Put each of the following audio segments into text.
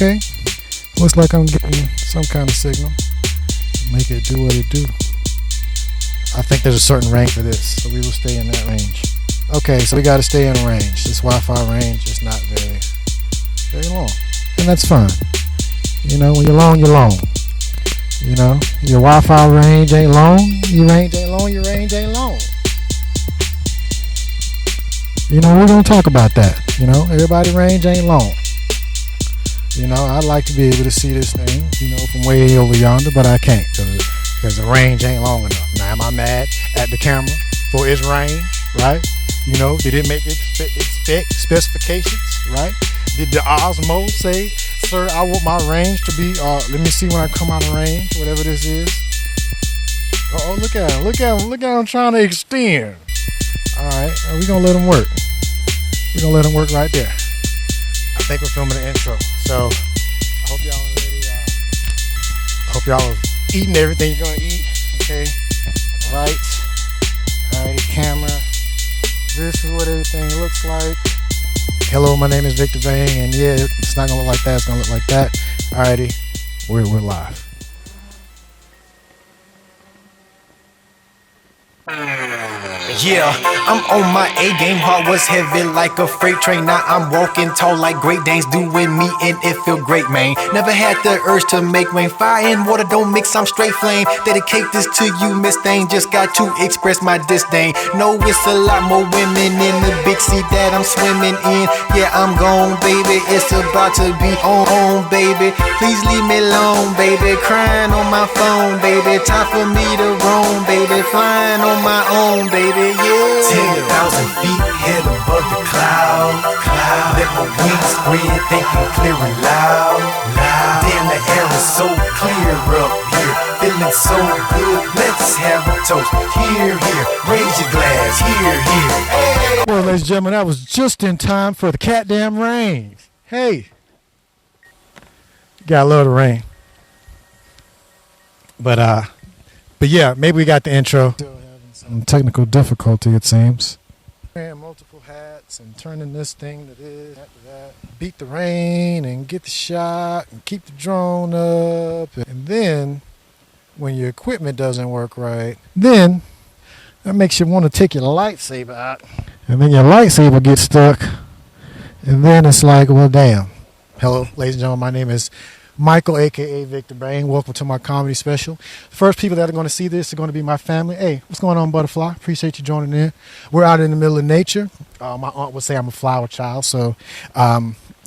Okay. Looks like I'm getting some kind of signal. Make it do what it do. I think there's a certain range for this, so we will stay in that range. Okay, so we got to stay in range. This Wi-Fi range is not very long, and that's fine. You know, when you're long, you're long. You know, your Wi-Fi range ain't long. Your range ain't long. Your range ain't long. You know, we're gonna talk about that. You know, everybody's range ain't long. You know, I'd like to be able to see this thing, you know, from way over yonder, but I can't because the range ain't long enough. Now, am I mad at the camera for its range, right? You know, did it make specifications, right? Did the Osmo say, sir, I want my range to be, let me see when I come out of range, whatever this is. Oh, look at him, look at him, look at him trying to extend. All right, we're going to let him work. We're going to let him work right there. I think we're filming the intro, so I hope y'all are ready. I hope y'all are eating everything you're gonna eat. Okay, right. Alrighty, camera. This is what everything looks like. Hello, my name is Vikter Bang, and yeah, it's not gonna look like that. It's gonna look like that. Alrighty, we're live. Yeah, I'm on my A game, heart was heavy like a freight train. Now I'm walking tall like Great Danes doing me, and it feel great, man. Never had the urge to make rain. Fire and water don't mix, I'm straight flame. Dedicate this to you, Miss Thane. Just got to express my disdain. No, it's a lot more women in the big sea that I'm swimming in. Yeah, I'm gone, baby. It's about to be on, baby. Please leave me alone, baby. Crying on my phone, baby. Time for me to roam, baby. Flying on my own, baby. Yeah. 10,000 feet head above the clouds. Let my wings spread, thinking clear and loud. Damn, the air is so clear up here, feeling so good. Let's have a toast. Here, raise your glass. Here. Hey. Well, ladies and gentlemen, that was just in time for the cat damn rain. Hey, gotta love the rain. But yeah, maybe we got the intro. Some technical difficulty, it seems. Wearing multiple hats and turning this thing to this, that. Beat the rain and get the shot and keep the drone up. And then, when your equipment doesn't work right, then that makes you want to take your lightsaber out. And then your lightsaber gets stuck. And then it's like, well, damn. Hello, ladies and gentlemen, my name is Michael, a.k.a. Vikter Bang. Welcome to my comedy special. The first people that are going to see this are going to be my family. Hey, what's going on, Butterfly? Appreciate you joining in. We're out in the middle of nature. My aunt would say I'm a flower child, so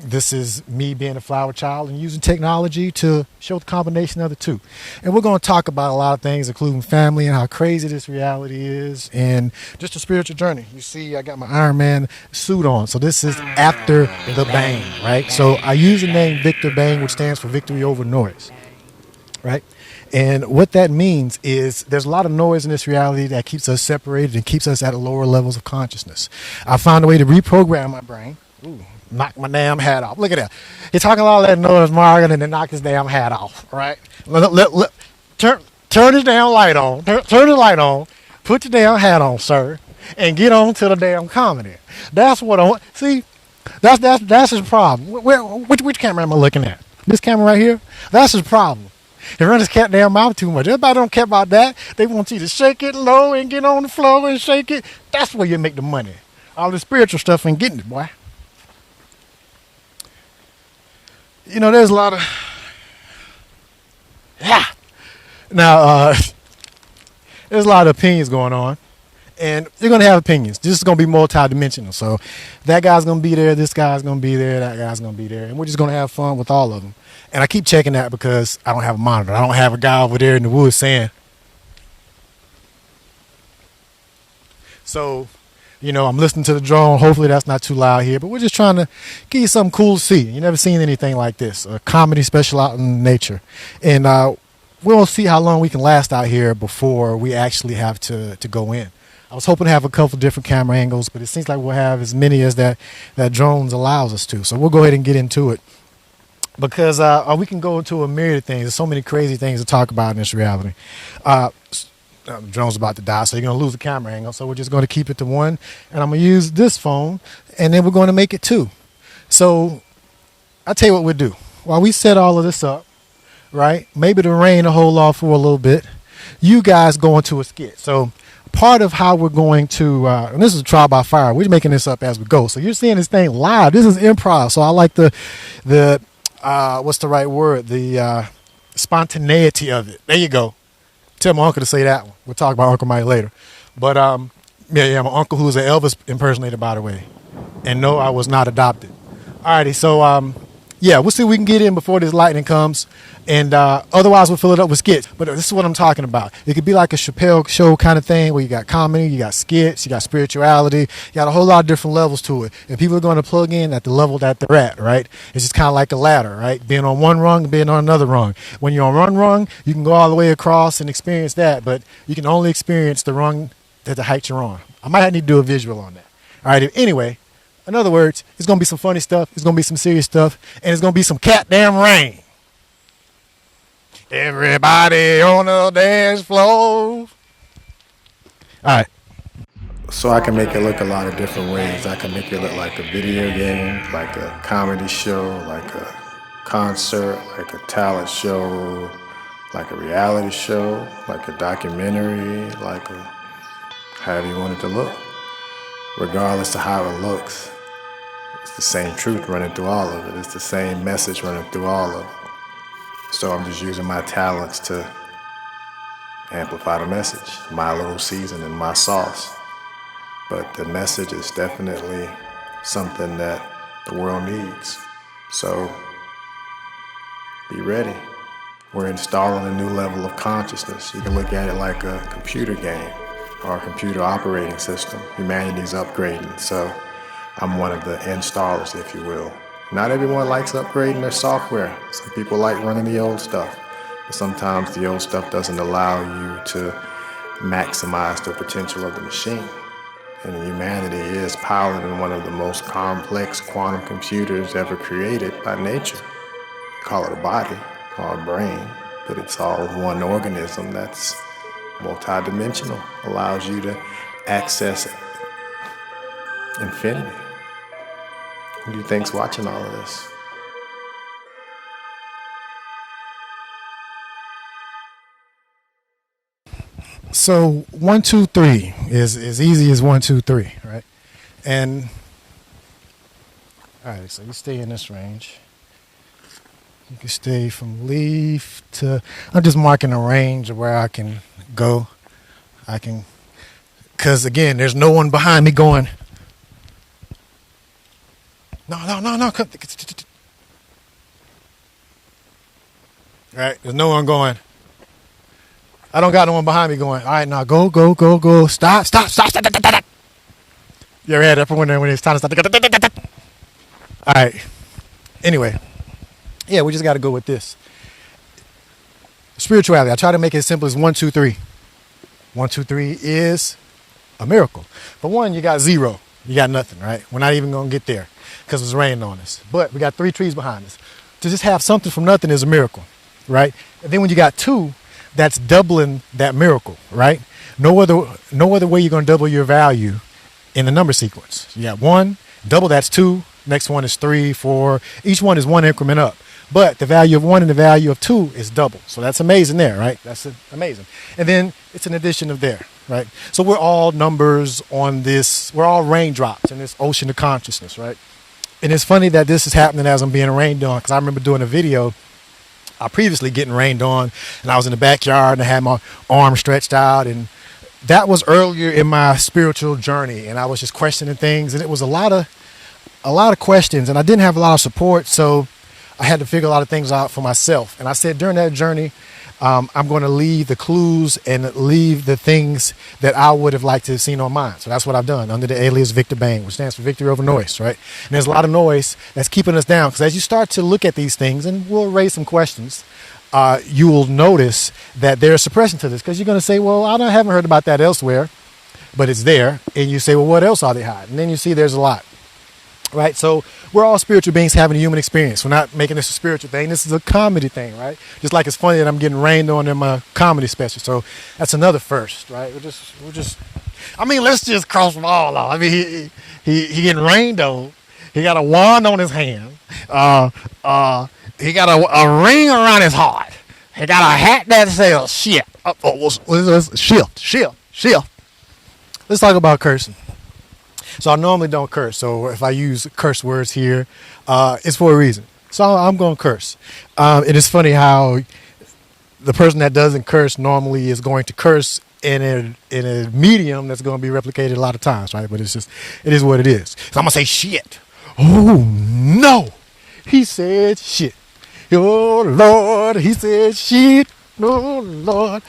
this is me being a flower child and using technology to show the combination of the two. And we're going to talk about a lot of things, including family and how crazy this reality is and just a spiritual journey. You see, I got my Iron Man suit on. So this is after the bang, right? So I use the name Vikter Bang, which stands for victory over noise, right? And what that means is there's a lot of noise in this reality that keeps us separated and keeps us at lower levels of consciousness. I found a way to reprogram my brain. Ooh. Knock my damn hat off. Look at that. He's talking all that noise, Morgan, and then knock his damn hat off, right? Turn his damn light on. Turn the light on. Put your damn hat on, sir, and get on to the damn comedy. That's what I want. See, that's his problem. Which camera am I looking at? This camera right here? That's his problem. He runs his cat damn mouth too much. Everybody don't care about that. They want you to shake it low and get on the floor and shake it. That's where you make the money. All the spiritual stuff ain't getting it, boy. You know, there's a lot of there's a lot of opinions going on, and you're gonna have opinions. This is gonna be multi-dimensional. So that guy's gonna be there, this guy's gonna be there, that guy's gonna be there, and we're just gonna have fun with all of them. And I keep checking that because I don't have a monitor. I don't have a guy over there in the woods saying. So, you know, I'm listening to the drone. Hopefully that's not too loud here, but we're just trying to give you something cool to see. You never seen anything like this, a comedy special out in nature. And we'll see how long we can last out here before we actually have to go in. I was hoping to have a couple different camera angles, but it seems like we'll have as many as that drones allows us to. So we'll go ahead and get into it because we can go into a myriad of things. There's so many crazy things to talk about in this reality. The drone's about to die, so you're going to lose the camera angle. So we're just going to keep it to one, and I'm going to use this phone, and then we're going to make it two. So I'll tell you what we'll do. while we set all of this up, right? Maybe the rain will hold off for a little bit. You guys go into a skit. So part of how we're going to, and this is a trial by fire. We're making this up as we go. So you're seeing this thing live. This is improv. So I like the what's the right word? The spontaneity of it. There you go. Tell my uncle to say that one. We'll talk about Uncle Mike later. But yeah, my uncle who's an Elvis impersonator, by the way. And no, I was not adopted. Alrighty, so yeah, we'll see if we can get in before this lightning comes. And otherwise, we'll fill it up with skits. But this is what I'm talking about. It could be like a Chappelle show kind of thing where you got comedy, you got skits, you got spirituality, you got a whole lot of different levels to it. And people are going to plug in at the level that they're at, right? It's just kind of like a ladder, right? Being on one rung and being on another rung. When you're on one rung, you can go all the way across and experience that, but you can only experience the rung at the height you're on. I might need to do a visual on that. All right, anyway, in other words, it's going to be some funny stuff, it's going to be some serious stuff, and it's going to be some goddamn rain. Everybody on the dance floor. All right. So I can make it look a lot of different ways. I can make it look like a video game, like a comedy show, like a concert, like a talent show, like a reality show, like a documentary, like a however you want it to look. Regardless of how it looks, it's the same truth running through all of it. It's the same message running through all of it. So I'm just using my talents to amplify the message, my little seasoning, my sauce. But the message is definitely something that the world needs. So be ready. We're installing a new level of consciousness. You can look at it like a computer game or a computer operating system. Humanity's upgrading, so I'm one of the installers, if you will. Not everyone likes upgrading their software. Some people like running the old stuff. But sometimes the old stuff doesn't allow you to maximize the potential of the machine. And humanity is piloting one of the most complex quantum computers ever created by nature. Call it a body, call it a brain, but it's all one organism that's multidimensional, allows you to access infinity. Who do you think's watching all of this? So 1, 2, 3 is as easy as 1, 2, 3, right? And all right, so you stay in this range. You can stay from leaf to. I'm just marking a range of where I can go. I can, because again, there's no one behind me going. No. Come. Right, there's no one going. I don't got no one behind me going, all right, now go. Stop. You ever had that when it's time to stop? All right. Anyway, yeah, we just got to go with this. Spirituality, I try to make it as simple as 1, 2, 3. 1, 2, 3 is a miracle. For one, you got 0. You got nothing, right? We're not even going to get there because it's raining on us. But we got 3 trees behind us. To just have something from nothing is a miracle, right? And then when you got 2, that's doubling that miracle, right? No other way you're going to double your value in the number sequence. You got 1, double that's 2, next one is 3, 4. Each one is 1 increment up. But the value of 1 and the value of 2 is double. So that's amazing there, right? That's amazing. And then it's an addition of there, right? So we're all numbers on this. We're all raindrops in this ocean of consciousness, right? And it's funny that this is happening as I'm being rained on, because I remember doing a video previously getting rained on, and I was in the backyard and I had my arm stretched out, and that was earlier in my spiritual journey, and I was just questioning things, and it was a lot of questions, and I didn't have a lot of support, so I had to figure a lot of things out for myself. And I said during that journey, I'm going to leave the clues and leave the things that I would have liked to have seen on mine. So that's what I've done under the alias VikterBang, which stands for victory over noise, right? And there's a lot of noise that's keeping us down, because as you start to look at these things, and we'll raise some questions, you will notice that there's suppression to this, because you're going to say, well, haven't heard about that elsewhere, but it's there. And you say, well, what else are they hiding? And then you see there's a lot. Right, so we're all spiritual beings having a human experience. We're not making this a spiritual thing. This is a comedy thing, right? Just like it's funny that I'm getting rained on in my comedy special. So that's another first, right? We're just. I mean, let's just cross them all off. I mean, he getting rained on. He got a wand on his hand. He got a ring around his heart. He got a hat that says shit. Shift. Let's talk about cursing. So I normally don't curse. So if I use curse words here, it's for a reason. So I'm going to curse. It is funny how the person that doesn't curse normally is going to curse in a medium that's going to be replicated a lot of times, right? But it is what it is. So I'm going to say shit. Oh, no. He said shit. Oh, Lord. He said shit. Oh, Lord.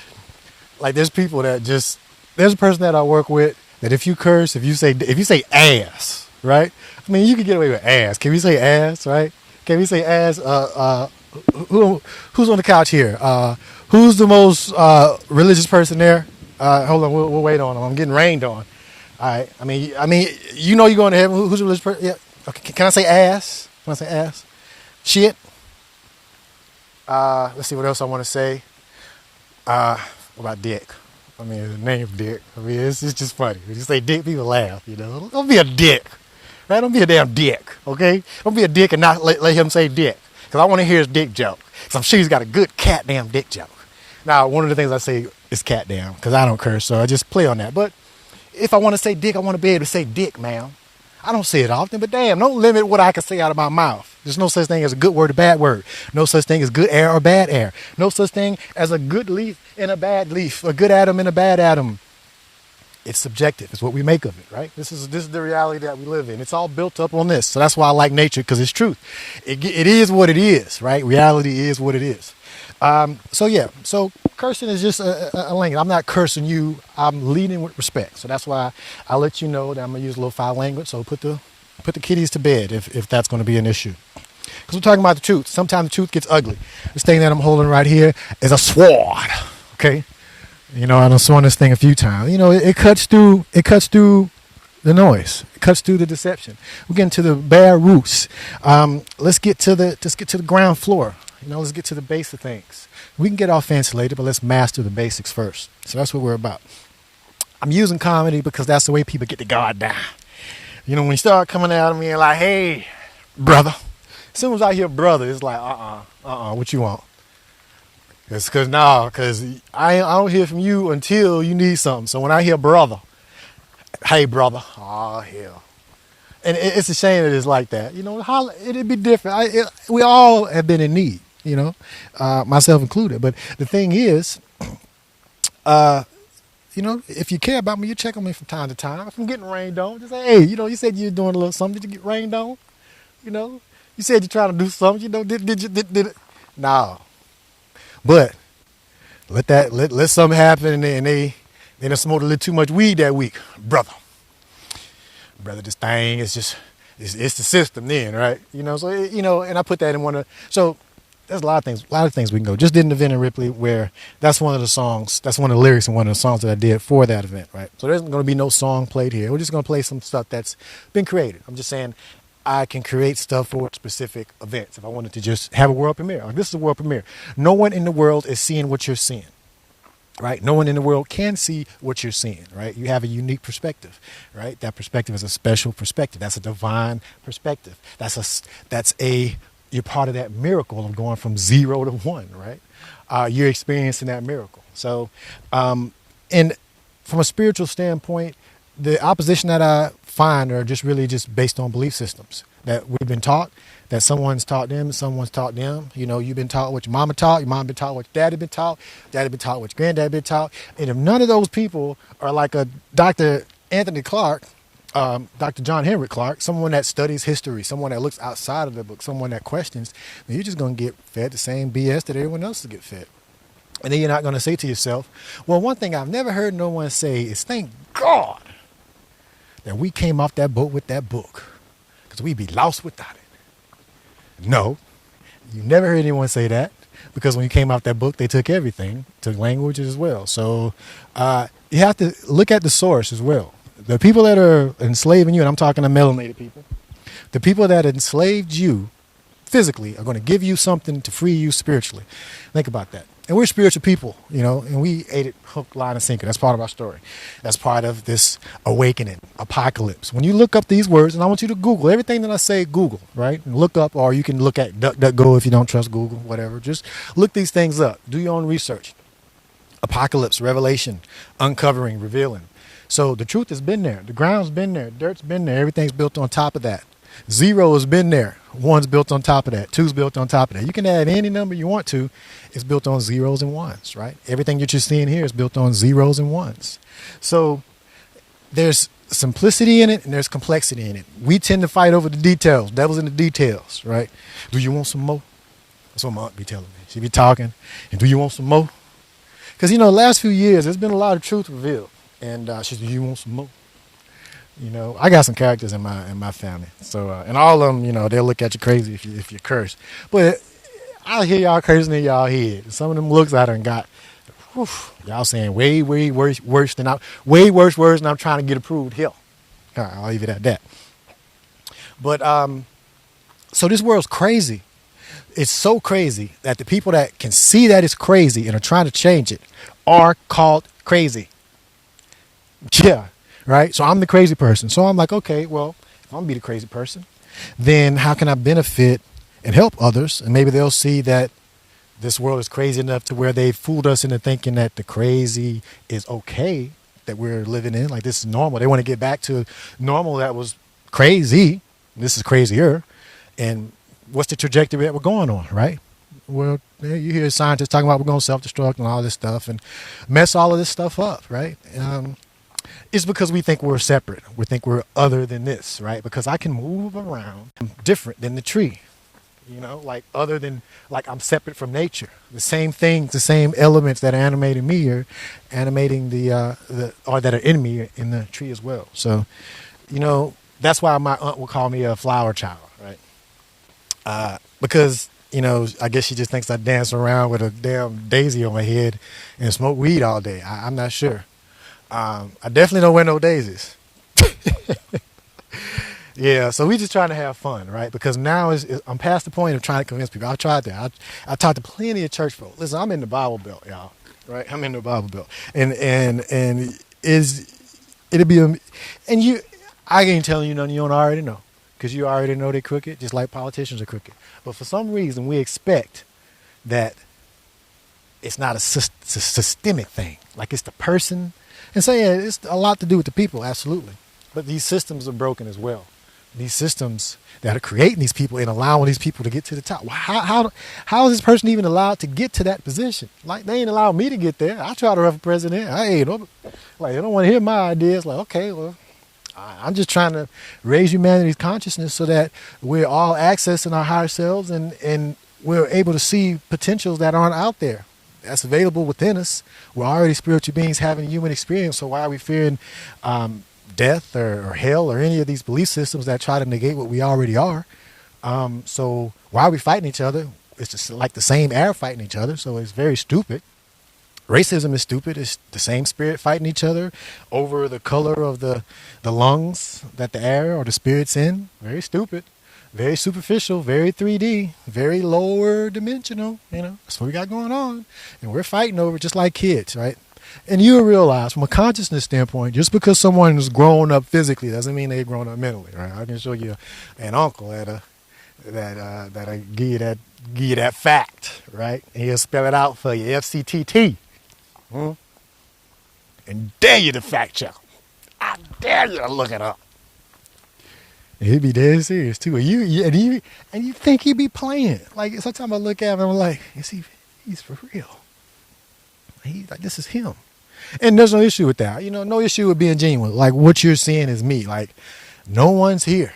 Like there's people that there's a person that I work with that if you curse, if you say ass, right? I mean, you can get away with ass. Can we say ass, right? Can we say ass? Who's on the couch here? Who's the most religious person there? Hold on, we'll wait on him. I'm getting rained on. All right. I mean, you know you're going to heaven. Who's the religious person? Yeah. Okay. Can I say ass? Can I say ass? Shit. Let's see what else I want to say. What about dick? I mean, the name Dick. I mean, it's just funny. When you say dick, people laugh, you know. Don't be a dick. Right? Don't be a damn dick, okay? Don't be a dick and not let him say dick. Because I want to hear his dick joke. Because I'm sure he's got a good cat damn dick joke. Now, one of the things I say is cat damn, because I don't curse, so I just play on that. But if I want to say dick, I want to be able to say dick, ma'am. I don't say it often, but damn, don't limit what I can say out of my mouth. There's no such thing as a good word or bad word. No such thing as good air or bad air. No such thing as a good leaf and a bad leaf, a good atom and a bad atom. It's subjective. It's what we make of it, right? This is the reality that we live in. It's all built up on this. So that's why I like nature, because it's truth. It is what it is, right? Reality is what it is. So cursing is just a language. I'm not cursing you. I'm leading with respect. So that's why I let you know that I'm going to use a little foul language. So put the kiddies to bed if that's going to be an issue. Because we're talking about the truth. Sometimes the truth gets ugly. This thing that I'm holding right here is a sword. Okay? You know, I've sworn this thing a few times. You know, it cuts through the noise. It cuts through the deception. We're getting to the bare roots. Let's get to the ground floor. You know, let's get to the base of things. We can get all fancy later, but let's master the basics first. So that's what we're about. I'm using comedy because that's the way people get the guard down. You know, when you start coming at me and like, hey, brother. As soon as I hear brother, it's like, what you want? It's because I don't hear from you until you need something. So when I hear brother, hey, brother, oh, hell. And it's a shame that it's like that. You know, it'd be different. We all have been in need, you know, myself included. But the thing is, you know, if you care about me, you check on me from time to time. If I'm getting rained on, just say, hey, you know, you said you were doing a little something. Did you get rained on? You know, you said you're trying to do something. You know, did it? No. But let something happen and they done smoked a little too much weed that week, brother. This thing is just it's the system then, right? You know, so you know, and I put that in one of so there's a lot of things we can go. Just did an event in Ripley where that's one of the lyrics in one of the songs that I did for that event, right? So there's going to be no song played here. We're just going to play some stuff that's been created. I'm just saying I can create stuff for specific events. If I wanted to just have a world premiere, like this is a world premiere. No one in the world is seeing what you're seeing, right? No one in the world can see what you're seeing, right? You have a unique perspective, right? That perspective is a special perspective. That's a divine perspective. You're part of that miracle of going from 0 to 1, right? You're experiencing that miracle. So, and from a spiritual standpoint, the opposition that I find are just really just based on belief systems that we've been taught, that someone's taught them, someone's taught them. You know, you've been taught what your mama taught, your mom been taught what your daddy been taught what your granddad been taught. And if none of those people are like a Dr. Anthony Clark, Dr. John Henrik Clark, someone that studies history, someone that looks outside of the book, someone that questions, then you're just going to get fed the same BS that everyone else will get fed. And then you're not going to say to yourself, well, one thing I've never heard no one say is thank God that we came off that boat with that book, because we'd be lost without it. No, you never heard anyone say that, because when you came off that book, they took everything, took languages as well. So you have to look at the source as well. The people that are enslaving you, and I'm talking to melanated people, the people that enslaved you physically are going to give you something to free you spiritually. Think about that. And we're spiritual people, and we ate it hook, line, and sinker. That's part of our story. That's part of this awakening, apocalypse. When you look up these words, and I want you to Google everything that I say, Google, right? And look up, or you can look at DuckDuckGo if you don't trust Google, whatever. Just look these things up. Do your own research. Apocalypse, revelation, uncovering, revealing. So the truth has been there. The ground's been there. Dirt's been there. Everything's built on top of that. Zero has been there. One's built on top of that. Two's built on top of that. You can add any number you want to. It's built on zeros and ones, right? Everything that you're seeing here is built on zeros and ones. So there's simplicity in it and there's complexity in it. We tend to fight over the details. Devil's in the details, right? Do you want some more? That's what my aunt be telling me. She be talking. And do you want some more? Because, the last few years, there's been a lot of truth revealed. And she said, do you want some more? I got some characters in my family. So, and all of them, they'll look at you crazy if you curse. But I hear y'all cursing in y'all head. Some of them looks I done got, whew, y'all saying way worse words than I'm trying to get approved here. All right, I'll leave it at that. But, so this world's crazy. It's so crazy that the people that can see that it's crazy and are trying to change it are called crazy. Yeah. Right. So I'm the crazy person. So I'm like, okay, well, if I'm going to be the crazy person, then how can I benefit and help others? And maybe they'll see that this world is crazy enough to where they fooled us into thinking that the crazy is okay, that we're living in. Like this is normal. They want to get back to normal that was crazy. This is crazier. And what's the trajectory that we're going on, right? Well, you hear scientists talking about we're going to self-destruct and all this stuff and mess all of this stuff up, right? It's because we think we're separate. We think we're other than this, right? Because I can move around different than the tree, like other than, like I'm separate from nature. The same things, the same elements that are animating me are animating or that are in me in the tree as well. So, that's why my aunt would call me a flower child, right? Because, I guess she just thinks I dance around with a damn daisy on my head and smoke weed all day. I'm not sure. I definitely don't wear no daisies. Yeah, so we just trying to have fun, right? Because now I'm past the point of trying to convince people. I've tried that. I talked to plenty of church folk. Listen, I'm in the Bible Belt, y'all. Right? I'm in the Bible Belt, and it'll be I ain't telling you nothing you don't already know, because you already know they're crooked, just like politicians are crooked. But for some reason, we expect that it's not a systemic thing, like it's the person. And so, yeah, it's a lot to do with the people, absolutely. But these systems are broken as well. These systems that are creating these people and allowing these people to get to the top. How is this person even allowed to get to that position? Like, they ain't allowed me to get there. I try to run for president. They don't want to hear my ideas. Like, okay, well, I'm just trying to raise humanity's consciousness so that we're all accessing our higher selves and we're able to see potentials that aren't out there. That's available within us. We're already spiritual beings having a human experience. So why are we fearing death or hell or any of these belief systems that try to negate what we already are? So why are we fighting each other? It's just like the same air fighting each other. So it's very stupid. Racism is stupid. It's the same spirit fighting each other over the color of the lungs that the air or the spirit's in. Very stupid. Very superficial, very 3D, very lower dimensional, That's what we got going on. And we're fighting over it just like kids, right? And you realize from a consciousness standpoint, just because someone is grown up physically doesn't mean they've grown up mentally, right? I can show you an uncle that'll give you that fact, right? And he'll spell it out for you, FCTT. And dare you to fact check. I dare you to look it up. He'd be dead serious too. And you think he'd be playing. Like sometimes I look at him and I'm like, he's for real. He's like, this is him. And there's no issue with that. No issue with being genuine. Like what you're seeing is me. Like no one's here.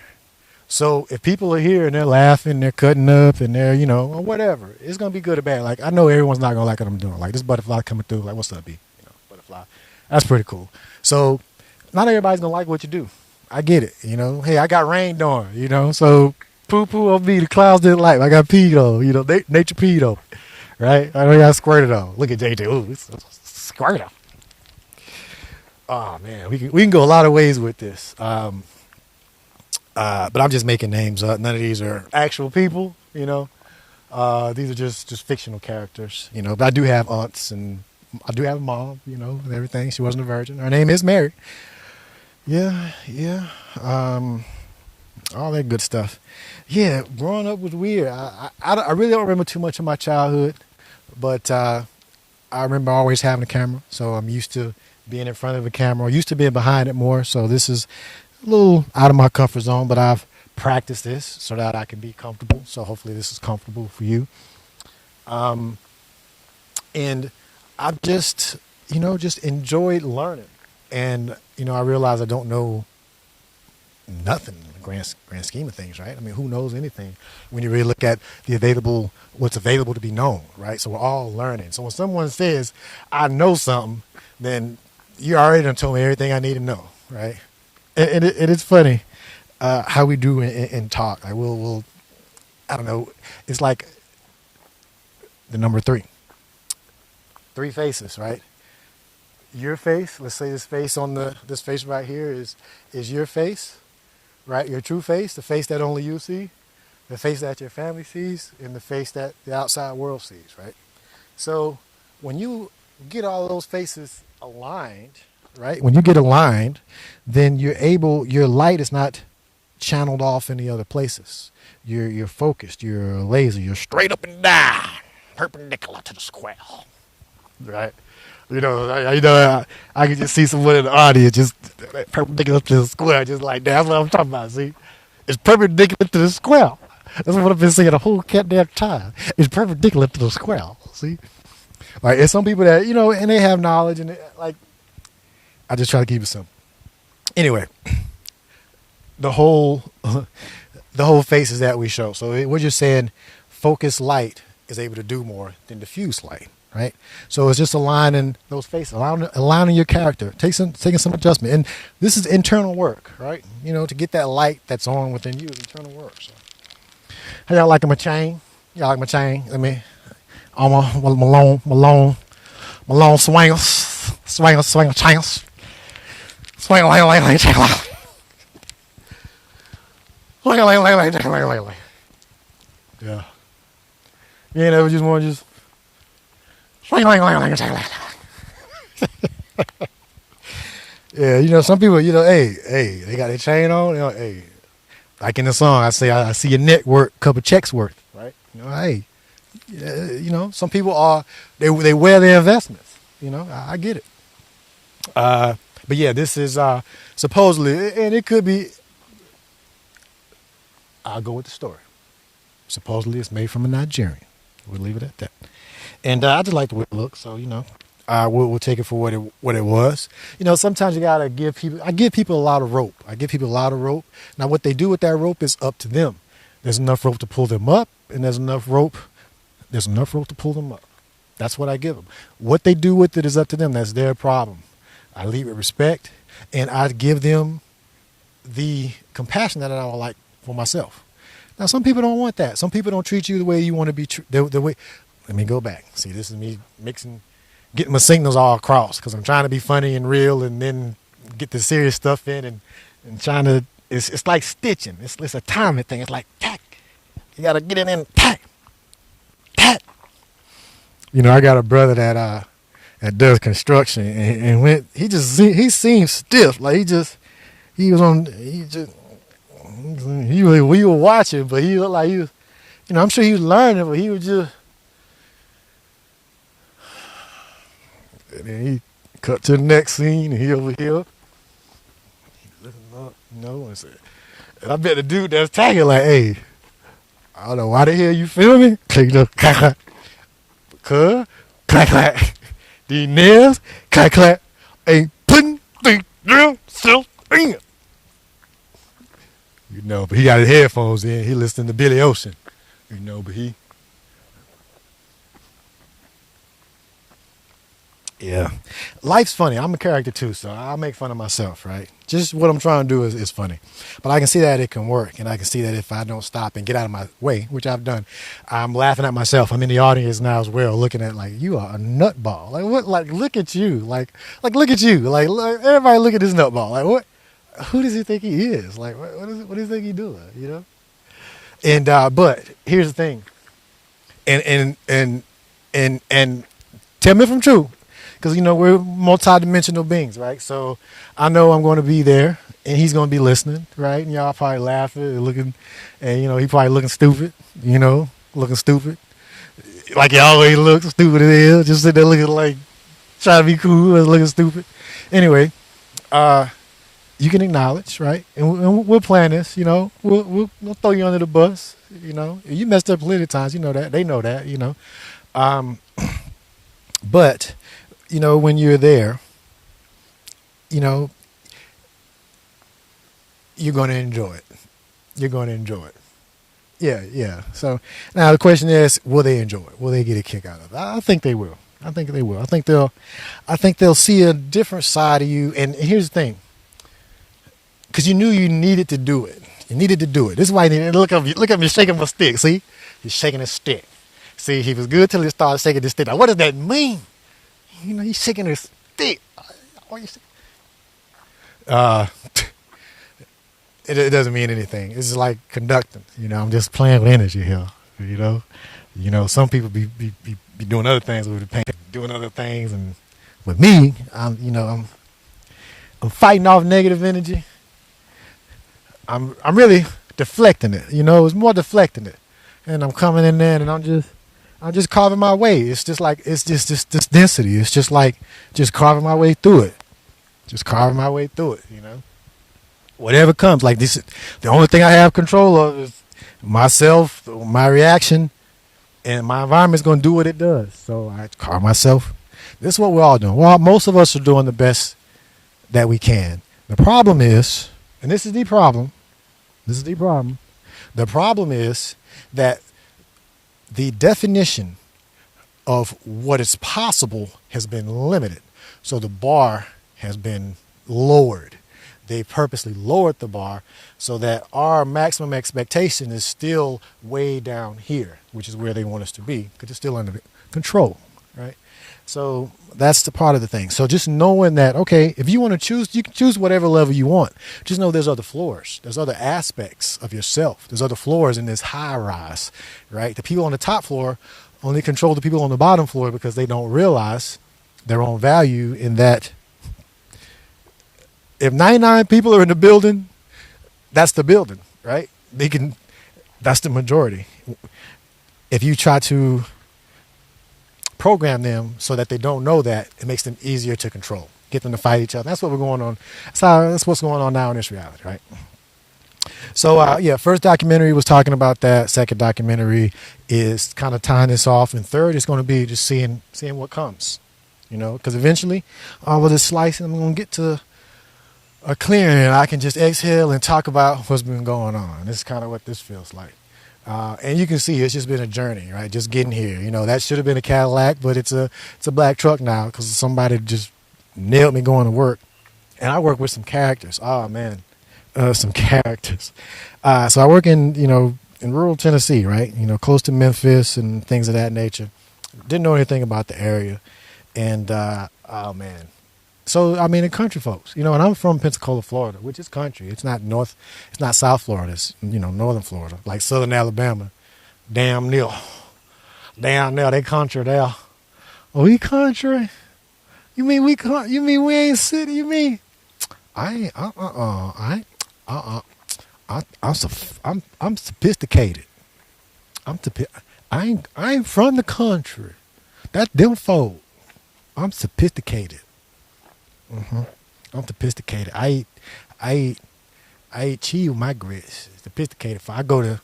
So if people are here and they're laughing, they're cutting up and they're, or whatever, it's going to be good or bad. Like I know everyone's not going to like what I'm doing. Like this butterfly coming through. Like, what's up, B? Butterfly. That's pretty cool. So not everybody's going to like what you do. I get it, Hey, I got rained on, so poo-poo on me, the clouds didn't like. I got peed on, nature peed on, right? I got squirted on. Look at JJ, ooh, it's squirted. Oh man, we can go a lot of ways with this. But I'm just making names up. None of these are actual people, you know. These are just fictional characters, you know. But I do have aunts, and I do have a mom, you know, and everything. She wasn't a virgin. Her name is Mary. Yeah. All that good stuff. Yeah, growing up was weird. I really don't remember too much of my childhood, but I remember always having a camera, so I'm used to being in front of a camera. I used to being behind it more, so this is a little out of my comfort zone, but I've practiced this so that I can be comfortable. So hopefully this is comfortable for you. And I've just enjoyed learning. And, you know, I realize I don't know nothing in the grand scheme of things, right? I mean, who knows anything when you really look at what's available to be known, right? So we're all learning. So when someone says, I know something, then you already done told me everything I need to know, right? And it's funny how we do in talk. Like we'll, I don't know, it's like the number 3. 3 faces, right? Your face, let's say this face this face right here is your face, right? Your true face, the face that only you see, the face that your family sees, and the face that the outside world sees, right? So when you get all those faces aligned, right? When you get aligned, then your light is not channeled off any other places. You're focused, you're laser, you're straight up and down, perpendicular to the square, right? You know, I can just see someone in the audience just perpendicular to the square, just like that. That's what I'm talking about, see? It's perpendicular to the square. That's what I've been saying the whole goddamn time. It's perpendicular to the square, see? Like, there's some people that, you know, and they have knowledge, and like, I just try to keep it simple. Anyway, the whole faces that we show. So we're just saying focused light is able to do more than diffuse light. Right, so it's just aligning those faces, aligning your character, taking some adjustment, and this is internal work, right? You know, to get that light that's on within you is internal work. So, how y'all liking my chain? Y'all like my chain? Let me, all my long swingers, chains, yeah. You know, just more just. Yeah, you know, some people, you know, hey, they got their chain on, you know, hey, like in the song, I say, I see your neck work, couple checks worth, right? You know, hey, you know, some people they wear their investments, you know, I get it. But yeah, this is supposedly, and it could be, I'll go with the story. Supposedly it's made from a Nigerian. We'll leave it at that. And I just like the way it looks, so, you know, we'll take it for what it was. You know, sometimes you gotta give people a lot of rope. I give people a lot of rope. Now, what they do with that rope is up to them. There's enough rope to pull them up, and there's enough rope to pull them up. That's what I give them. What they do with it is up to them. That's their problem. I leave it with respect, and I give them the compassion that I would like for myself. Now, some people don't want that. Some people don't treat you the way you want to be treated. The way. Let me go back. See, this is me getting my signals all across because I'm trying to be funny and real, and then get the serious stuff in, and trying to. It's like stitching. It's a timing thing. It's like tack. You gotta get it in tack. You know, I got a brother that does construction, and when he seems stiff. Like we were watching, but he looked like he was. You know, I'm sure he was learning, but he was just. And then he cut to the next scene, and he over here. He's looking up, you know, and I bet the dude that's tagging like, hey, I don't know why the hell you filming? Click the clack, cuz, clack. These nails, clack, ain't putting the real self in. You know, but he got his headphones in. He listening to Billy Ocean. You know, but he. Yeah. Life's funny. I'm a character too, so I make fun of myself, right? Just what I'm trying to do is funny. But I can see that it can work, and I can see that if I don't stop and get out of my way, which I've done, I'm laughing at myself. I'm in the audience now as well, looking at like, you are a nutball. Like what? Like look at you. Like look at you. Like everybody look at this nutball. Like what? who does he think he is? Like, what does he think he's doing? You know. And but here's the thing. And tell me if I'm true, because you know we're multidimensional beings, right? So I know I'm going to be there, and he's going to be listening, right? And y'all probably laughing and looking, and you know he probably looking stupid, looking stupid, like he always looks stupid as hell, just sitting there looking like trying to be cool and looking stupid. Anyway, you can acknowledge, right? And we'll plan this, we'll throw you under the bus, You messed up plenty of times, you know that. They know that, But, when you're there, you're going to enjoy it. You're going to enjoy it. Yeah. So now the question is, will they enjoy it? Will they get a kick out of it? I think they will. I think they'll see a different side of you. And here's the thing. Because you knew you needed to do it. You needed to do it. This is why you need to look at me shaking my stick. See? He's shaking his stick. See, he was good till he started shaking his stick. Now, what does that mean? He's shaking his stick. It doesn't mean anything. It's just like conducting. I'm just playing with energy here. Some people be doing other things with the pain, doing other things, and with me, I'm fighting off negative energy. I'm really deflecting it. It's more deflecting it, and I'm coming in there and I'm just carving my way. It's just this density. It's just like just carving my way through it. Just carving my way through it. Whatever comes. Like this, the only thing I have control of is myself, my reaction, and my environment's going to do what it does. So I carve myself. This is what we're all doing. Well, most of us are doing the best that we can. The problem is, and this is the problem. The problem is that the definition of what is possible has been limited. So the bar has been lowered. They purposely lowered the bar so that our maximum expectation is still way down here, which is where they want us to be, because it's still under control, right? So that's the part of the thing. So just knowing that, okay, if you want to choose, you can choose whatever level you want. Just know there's other floors. There's other aspects of yourself. There's other floors in this high rise, right? The people on the top floor only control the people on the bottom floor because they don't realize their own value in that. If 99 people are in the building, that's the building, right? That's the majority. If you try to program them so that they don't know that, it makes them easier to control. Get them to fight each other. That's what we're going on. That's what's going on now in this reality, right? So, first documentary was talking about that. Second documentary is kind of tying this off. And third is going to be just seeing what comes, because eventually all of this slicing, I'm going to get to a clearing and I can just exhale and talk about what's been going on. This is kind of what this feels like. And you can see it's just been a journey, right? Just getting here. That should have been a Cadillac, but it's a black truck now because somebody just nailed me going to work. And I work with some characters. Oh, man. Some characters. So I work in rural Tennessee, right? Close to Memphis and things of that nature. Didn't know anything about the area. And, oh, man. So, in country folks, and I'm from Pensacola, Florida, which is country. It's not South Florida. It's, northern Florida, like southern Alabama. Damn near, they country there. Oh, we country? You mean we ain't city? You mean? I'm sophisticated. I ain't from the country. That's them folk. I'm sophisticated. I'm sophisticated. I eat cheese with my grits. Sophisticated. I go to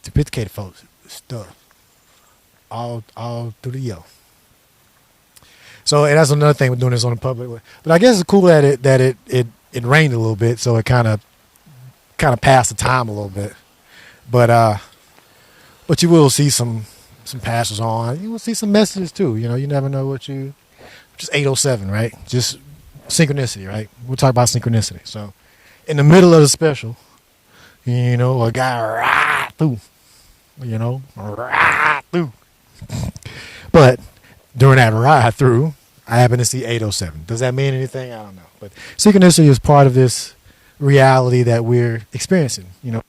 sophisticated folks stuff all through the year. So and that's another thing with doing this on the public. But I guess it's cool that it rained a little bit, so it kind of passed the time a little bit. But you will see some passes on. You will see some messages too. You never know what you. Just 807, right? Just synchronicity, right? We'll talk about synchronicity. So, in the middle of the special, a guy right through, right through. But during that ride through, I happen to see 807. Does that mean anything? I don't know. But synchronicity is part of this reality that we're experiencing. You know,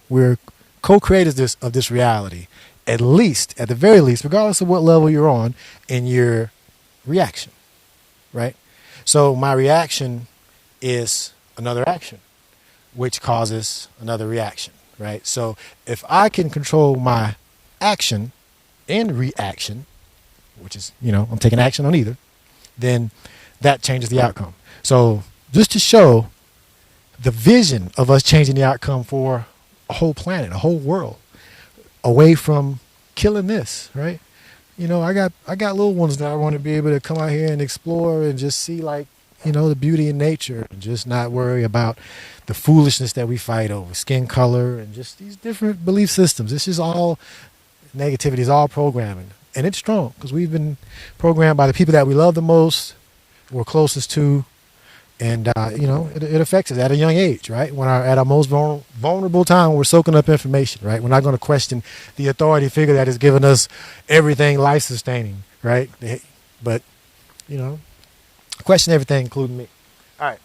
we're co-creators of this reality, at the very least, regardless of what level you're on in your reaction, right? So my reaction is another action, which causes another reaction, right? So if I can control my action and reaction, which is, you know, I'm taking action on either, then that changes the outcome. So just to show the vision of us changing the outcome for a whole planet, a whole world, away from killing this, right? You know, I got little ones that I want to be able to come out here and explore and just see, like, you know, the beauty in nature, and just not worry about the foolishness that we fight over, skin color and just these different belief systems. This is all negativity, is all programming. And it's strong because we've been programmed by the people that we love the most, we're closest to, and, you know, it affects us at a young age, right? When at our most vulnerable time, we're soaking up information, right? We're not going to question the authority figure that has given us everything life-sustaining, right? But, you know, question everything, including me. All right.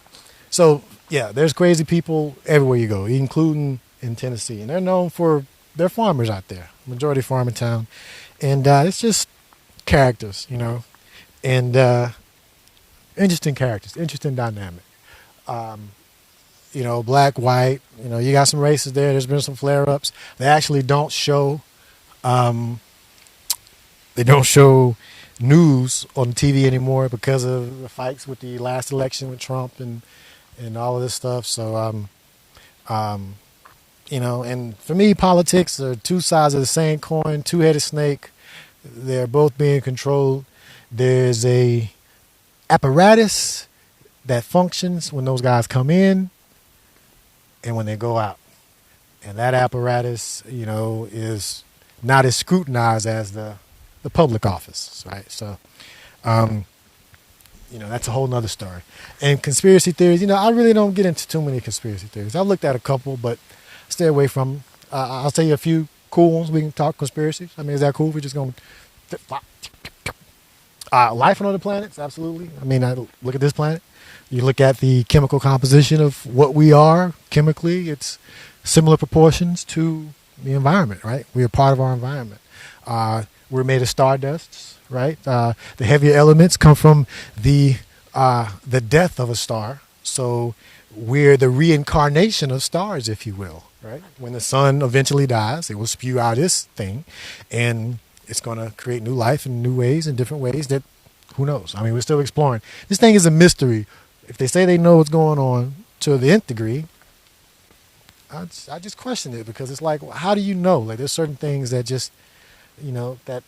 So, yeah, there's crazy people everywhere you go, including in Tennessee. And they're known for their farmers out there, majority farming town. And it's just characters, you know, and interesting characters, interesting dynamic. You know, black, white, you know, you got some races there. There's been some flare-ups. They actually don't show, news on TV anymore because of the fights with the last election with Trump and all of this stuff. So, you know, and for me, politics are two sides of the same coin, two-headed snake. They're both being controlled. There's a apparatus that functions when those guys come in and when they go out. And that apparatus, you know, is not as scrutinized as the public office, right? So, you know, that's a whole nother story. And conspiracy theories, you know, I really don't get into too many conspiracy theories. I've looked at a couple, but stay away from them. I'll tell you a few cool ones. We can talk conspiracies. I mean, is that cool? We're just going to... life on other planets, absolutely. I mean, I look at this planet. You look at the chemical composition of what we are chemically. It's similar proportions to the environment, right? We are part of our environment. We're made of stardust, right? The heavier elements come from the death of a star. So we're the reincarnation of stars, if you will, right? When the sun eventually dies, it will spew out this thing, and it's going to create new life in new ways, in different ways that, who knows? I mean, we're still exploring. This thing is a mystery. If they say they know what's going on to the nth degree, I just question it, because it's like, how do you know? Like, there's certain things that just, you know, that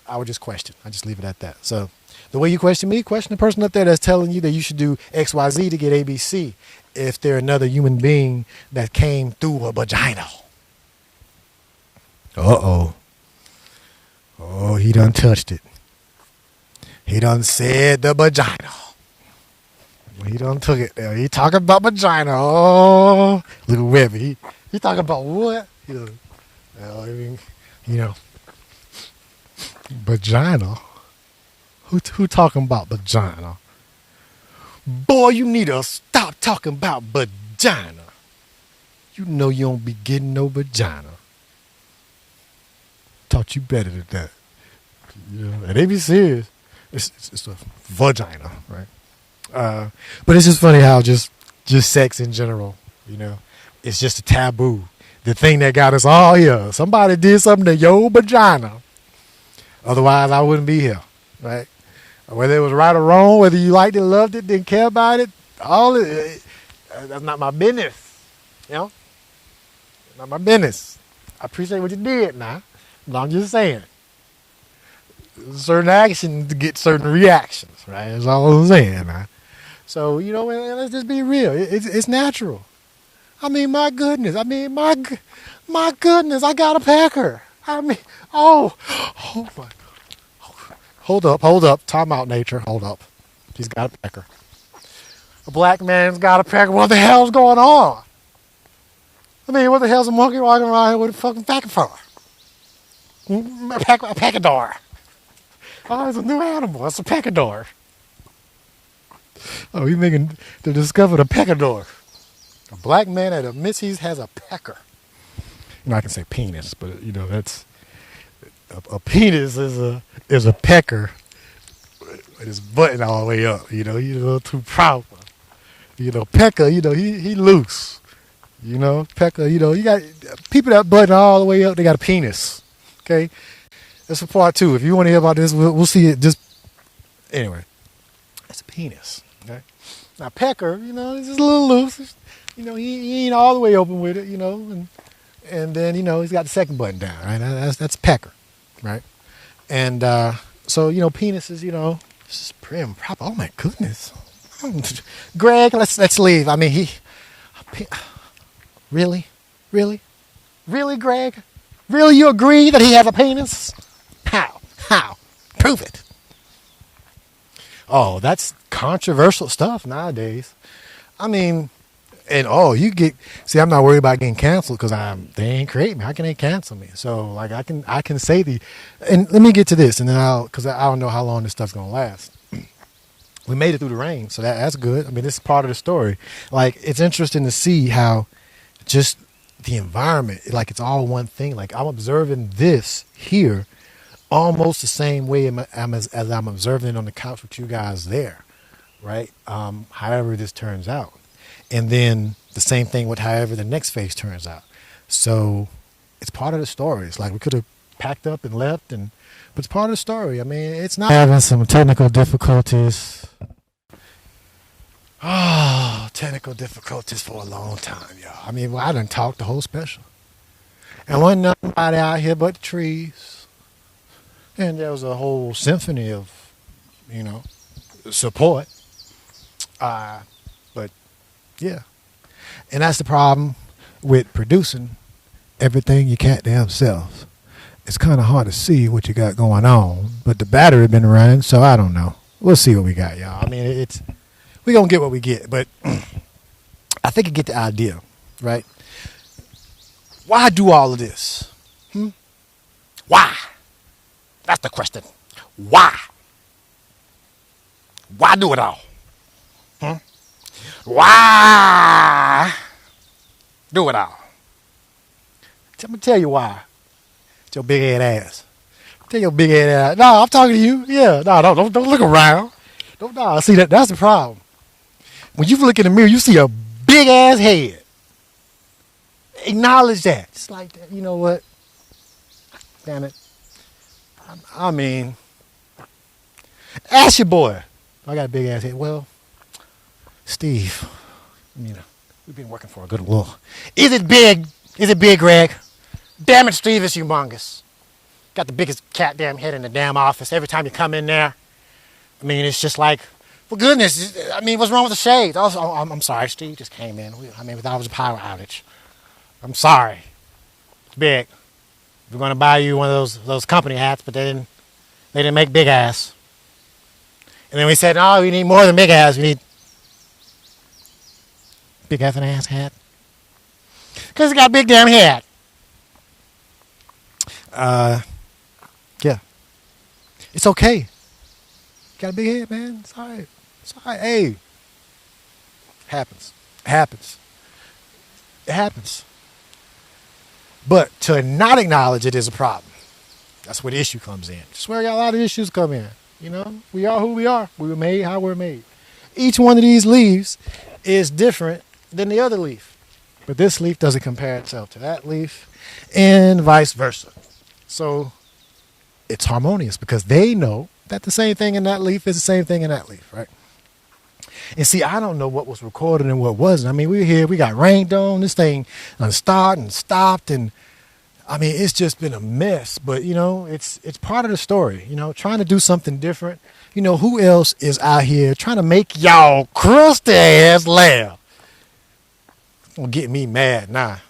I would just question. I just leave it at that. So the way you question me, question the person up there that's telling you that you should do X, Y, Z to get ABC, if they're another human being that came through a vagina. Uh-oh. Oh, he done touched it. He done said the vagina. He done took it there. He talking about vagina. Oh, little Webby. He talking about what? You know, vagina. Who talking about vagina? Boy, you need to stop talking about vagina. You know you don't be getting no vagina. Taught you better than that. You know, and they be serious. It's a vagina, right? But it's just funny how just sex in general, you know, it's just a taboo. The thing that got us all here. Somebody did something to your vagina. Otherwise, I wouldn't be here, right? Whether it was right or wrong, whether you liked it, loved it, didn't care about it, that's not my business, you know? Not my business. I appreciate what you did now. But I'm just saying, certain actions get certain reactions, right? That's all I'm saying, man. So, you know, let's just be real. It's natural. I mean, my goodness. My goodness, I got a pecker. I mean, oh my God. Hold up. Time out, nature. Hold up. He's got a pecker. A black man's got a pecker. What the hell's going on? I mean, what the hell's a monkey walking around here with a fucking pecker for? A peckador. Oh, it's a new animal. It's a peckador. Oh, he's making to discover the pecker door. A black man that admits he has a pecker. You know, I can say penis, but you know that's a penis is a pecker with his button all the way up. You know, he's a little too proud. You know, pecker. You know, he loose. You know, pecker. You know, you got people that button all the way up. They got a penis. Okay, that's a part two. If you want to hear about this, we'll see it. Just anyway, that's a penis. Okay, now pecker. You know, he's just a little loose. You know, he ain't all the way open with it. You know, and then you know he's got the second button down. Right, that's pecker. Right, and so you know, penises. You know, this is prim proper. Oh my goodness, Greg, let's leave. I mean, really, Greg, really, you agree that he has a penis? How? Prove it. Oh, that's controversial stuff nowadays. I mean, and I'm not worried about getting canceled because they ain't create me. How can they cancel me? So like I can say and let me get to this and then because I don't know how long this stuff's gonna last. We made it through the rain, so that's good. I mean, this is part of the story. Like it's interesting to see how just the environment, like it's all one thing. Like I'm observing this here almost the same way as I'm observing it on the couch with you guys there, right? However this turns out. And then the same thing with however the next phase turns out. So it's part of the story. It's like we could have packed up and left, but it's part of the story. I mean, it's not having some technical difficulties. Oh, technical difficulties for a long time, y'all. I mean, I done talked the whole special. And wasn't nobody out here but the trees. And there was a whole symphony of, you know, support. But, yeah. And that's the problem with producing everything you can't damn self. It's kind of hard to see what you got going on. But the battery been running, so I don't know. We'll see what we got, y'all. I mean, we're going to get what we get. But I think you get the idea, right? Why do all of this? Why? That's the question. Why? Why do it all? Why do it all? I'm going to tell you why. It's your big head ass. Tell your big head ass. No, I'm talking to you. Yeah. No, don't look around. No, see that's the problem. When you look in the mirror, you see a big ass head. Acknowledge that. It's like that. You know what? Damn it. I mean, ask your boy. I got a big ass head. Well, Steve, you know, we've been working for a good while. Is it big? Is it big, Greg? Damn it, Steve, it's humongous. Got the biggest cat damn head in the damn office. Every time you come in there, I mean, it's just like, for goodness, I mean, what's wrong with the shades? Also, I'm sorry, Steve just came in. I mean, we thought it was a power outage. I'm sorry. It's big. We're going to buy you one of those company hats, but they didn't make big ass. And then we said, no, we need more than big ass. We need big effing ass hat. Because it got a big damn head. Yeah. It's okay. Got a big head, man. It's all right. It's all right. Hey. Happens. It happens. But to not acknowledge it is a problem. That's where the issue comes in. That's where a lot of issues come in. You know, we are who we are. We were made how we're made. Each one of these leaves is different than the other leaf. But this leaf doesn't compare itself to that leaf and vice versa. So it's harmonious because they know that the same thing in that leaf is the same thing in that leaf, right? And see, I don't know what was recorded and what wasn't. I mean, we were here, we got rained on, this thing started and stopped, and I mean, it's just been a mess. But, you know, it's part of the story, you know, trying to do something different. You know, who else is out here trying to make y'all crusty ass laugh? Gonna get me mad now.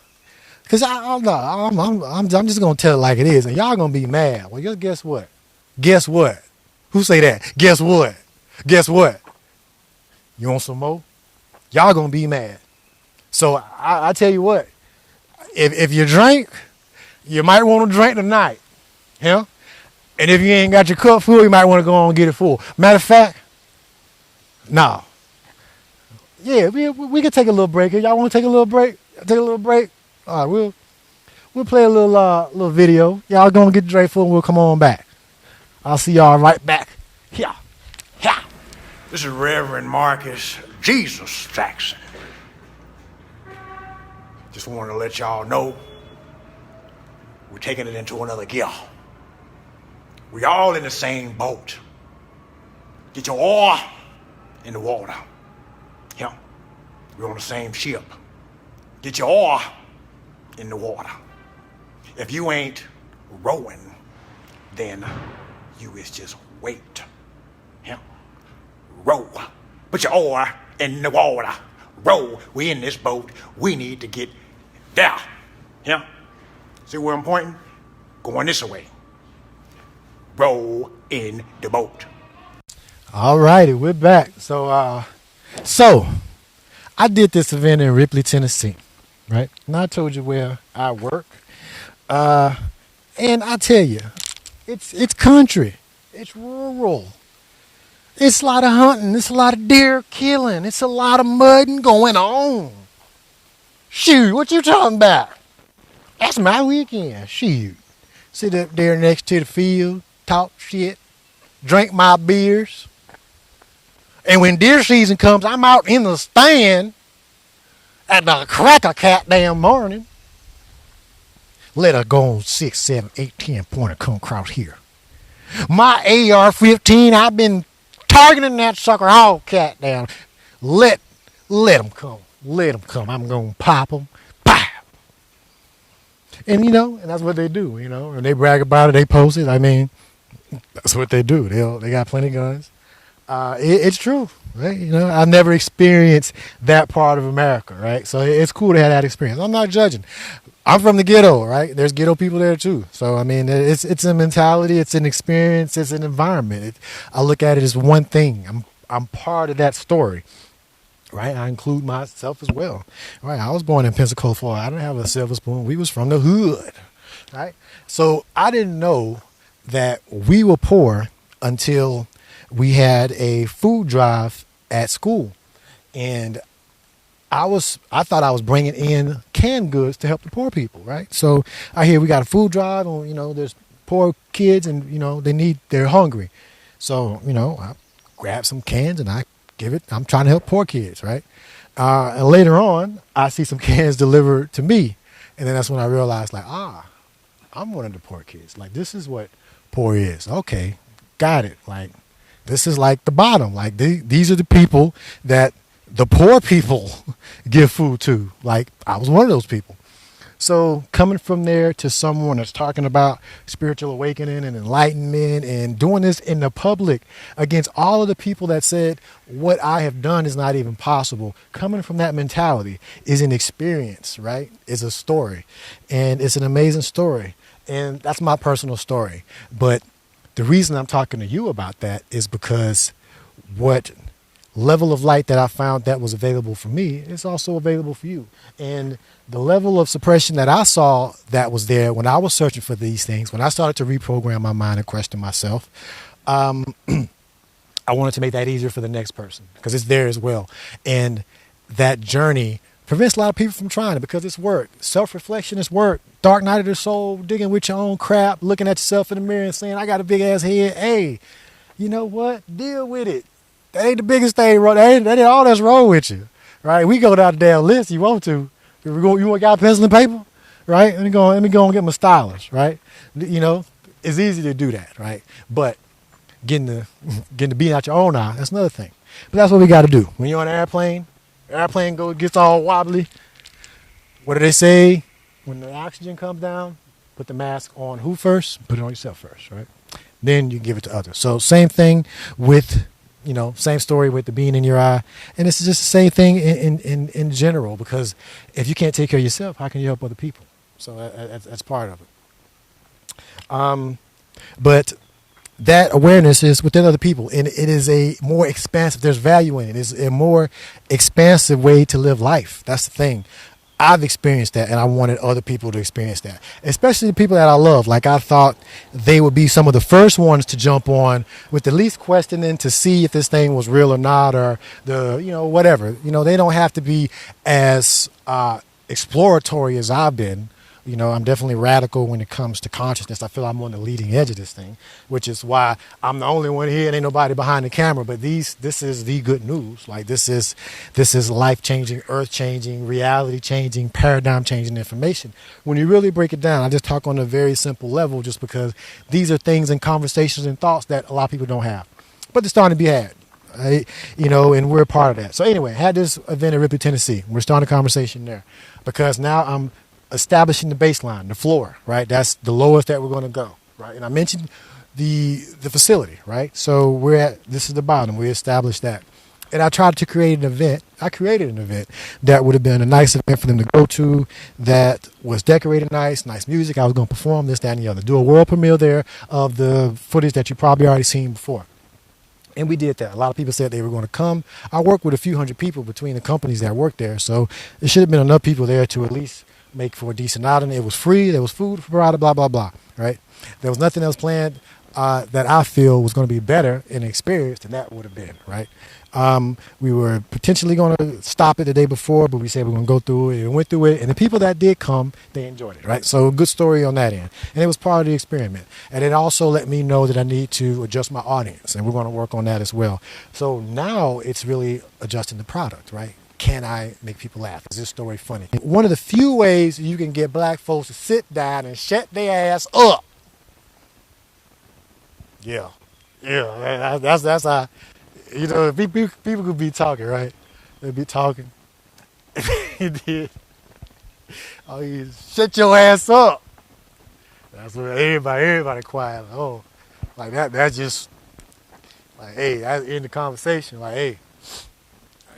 Because I'm just going to tell it like it is, and y'all going to be mad. Well, just guess what? Guess what? Who say that? Guess what? Guess what? You want some more? Y'all going to be mad. So I tell you what, if you drink, you might want to drink tonight. Yeah? And if you ain't got your cup full, you might want to go on and get it full. Matter of fact, no. Yeah, we can take a little break. Y'all want to take a little break? Take a little break. All right, we'll play a little video. Y'all gonna get grateful and we'll come on back. I'll see y'all right back. Yeah. Yeah. This is Reverend Marcus Jesus Jackson. Just wanted to let y'all know we're taking it into another gear. We all in the same boat. Get your oar in the water. Yeah, we're on the same ship. Get your oar in the water. If you ain't rowing, then you is just wait. Yeah, row. Put your oar in the water. Row. We in this boat. We need to get there. Yeah. See where I'm pointing? Going this way. Row in the boat. All righty, we're back. So I did this event in Ripley, Tennessee, right? And I told you where I work. And I tell you, it's country. It's rural. It's a lot of hunting. It's a lot of deer killing. It's a lot of mudding going on. Shoot, what you talking about? That's my weekend. Shoot. Sit up there next to the field, talk shit, drink my beers. And when deer season comes, I'm out in the stand at the crack of cat damn morning. Let her go on 6, 7, 8, 10 pointer come across here. My AR-15, I've been targeting that sucker all cat down. Let them come. Let them come. I'm going to pop them. Pow. And, and that's what they do, And they brag about it. They post it. I mean, that's what they do. They got plenty of guns. It's true, right? I've never experienced that part of America, right? So it's cool to have that experience. I'm not judging. I'm from the ghetto, right? There's ghetto people there too. So I mean, it's a mentality, it's an experience, it's an environment. I look at it as one thing. I'm part of that story, right? I include myself as well, right? I was born in Pensacola, Florida. I didn't have a silver spoon. We was from the hood, right? So I didn't know that we were poor until we had a food drive at school, and I thought I was bringing in canned goods to help the poor people, right? So I hear we got a food drive, and there's poor kids, and they're hungry, so I grab some cans and I give it. I'm trying to help poor kids, right? And later on, I see some cans delivered to me, and then that's when I realized, I'm one of the poor kids. Like, this is what poor is. Okay, got it. Like, this is like the bottom. Like, these are the people that the poor people give food to. Like, I was one of those people. So coming from there to someone that's talking about spiritual awakening and enlightenment and doing this in the public against all of the people that said what I have done is not even possible, coming from that mentality is an experience, right? It's a story, and it's an amazing story. And that's my personal story. But the reason I'm talking to you about that is because what level of light that I found that was available for me is also available for you. And the level of suppression that I saw that was there when I was searching for these things, when I started to reprogram my mind and question myself, I wanted to make that easier for the next person because it's there as well. And that journey prevents a lot of people from trying it because it's work. Self-reflection is work. Dark night of the soul, digging with your own crap, looking at yourself in the mirror and saying, I got a big ass head. Hey, you know what? Deal with it. That ain't the biggest thing. That ain't all that's wrong with you, right? We go down the damn list. You want to? You want got pencil and paper, right? Let me go and get my stylus, right? It's easy to do that, right? But getting the beat out your own eye, that's another thing. But that's what we got to do. When you're on an airplane gets all wobbly. What do they say? When the oxygen comes down, put the mask on who first? Put it on yourself first, right? Then you give it to others. So same thing with. Same story with the being in your eye. And it's just the same thing in general, because if you can't take care of yourself, how can you help other people? So that's part of it. But that awareness is within other people, and it is a more expansive, there's value in it. It's a more expansive way to live life. That's the thing. I've experienced that, and I wanted other people to experience that, especially the people that I love. Like, I thought they would be some of the first ones to jump on with the least questioning to see if this thing was real or not, or whatever. They don't have to be as exploratory as I've been. I'm definitely radical when it comes to consciousness. I feel I'm on the leading edge of this thing, which is why I'm the only one here and ain't nobody behind the camera. But this is the good news. Like, this is life-changing, earth-changing, reality-changing, paradigm-changing information. When you really break it down, I just talk on a very simple level just because these are things and conversations and thoughts that a lot of people don't have. But they're starting to be had. And we're a part of that. So anyway, I had this event in Ripley, Tennessee. We're starting a conversation there because now I'm establishing the baseline, the floor, right? That's the lowest that we're going to go, right? And I mentioned the facility, right? So this is the bottom. We established that. And I tried to create an event. I created an event that would have been a nice event for them to go to, that was decorated nice music. I was going to perform this, that, and the other. Do a world premiere there of the footage that you probably already seen before. And we did that. A lot of people said they were going to come. I worked with a few hundred people between the companies that worked there. So there should have been enough people there to at least make for a decent outing. It was free. There was food provided, blah, blah, blah, right? There was nothing else planned that I feel was going to be better in experience than that would have been, right? We were potentially going to stop it the day before, but we said we we're going to go through it and went through it. And the people that did come, they enjoyed it, right? So a good story on that end. And it was part of the experiment. And it also let me know that I need to adjust my audience. And we're going to work on that as well. So now it's really adjusting the product, right? Can I make people laugh? Is this story funny? One of the few ways you can get black folks to sit down and shut their ass up. Yeah. That's how, people could be talking, right? They'd be talking. He did. Oh, you shut your ass up. That's what everybody quiet. Oh, like that. That's just like, hey, that's in the conversation. Like, hey,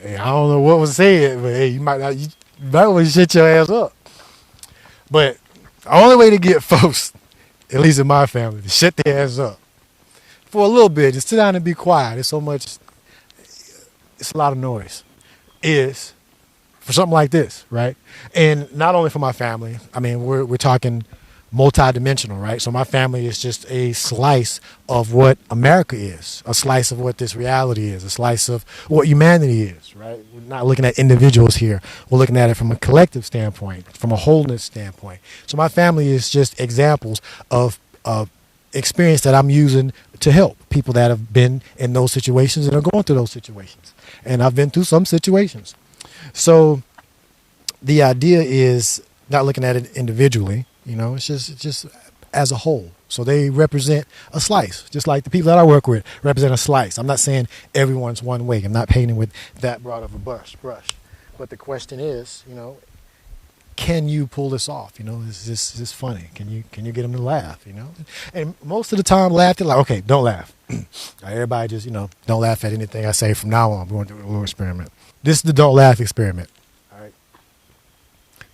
I don't know what was said, but hey, you might want to shut your ass up. But the only way to get folks, at least in my family, to shut their ass up for a little bit, just sit down and be quiet. There's so much, it's a lot of noise, is for something like this, right? And not only for my family, I mean, we're talking multi-dimensional, right? So my family is just a slice of what America is, a slice of what this reality is, a slice of what humanity is, right? We're not looking at individuals here. We're looking at it from a collective standpoint, from a wholeness standpoint. So my family is just examples of experience that I'm using to help people that have been in those situations and are going through those situations. And I've been through some situations. So the idea is not looking at it individually. It's just as a whole. So they represent a slice, just like the people that I work with represent a slice. I'm not saying everyone's one way. I'm not painting with that broad of a brush. But the question is, can you pull this off? Is this funny? Can you get them to laugh? And most of the time, laugh. They're like, okay, don't laugh. Everybody just don't laugh at anything I say from now on. We're going to do a little experiment. This is the don't laugh experiment.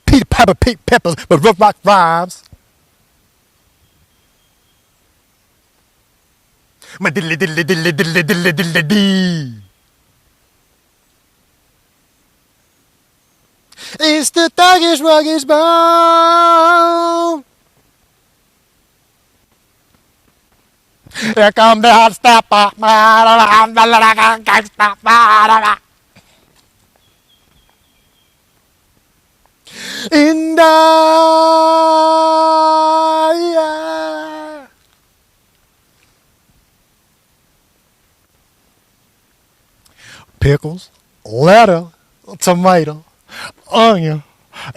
Peter Pepper, Pete Peppers, but rough rock rhymes. My diddly diddly diddly diddly diddly diddly dee. It's the thuggish ruggish bone. Here come the hot stepper. In the pickles, lettuce, tomato, onion,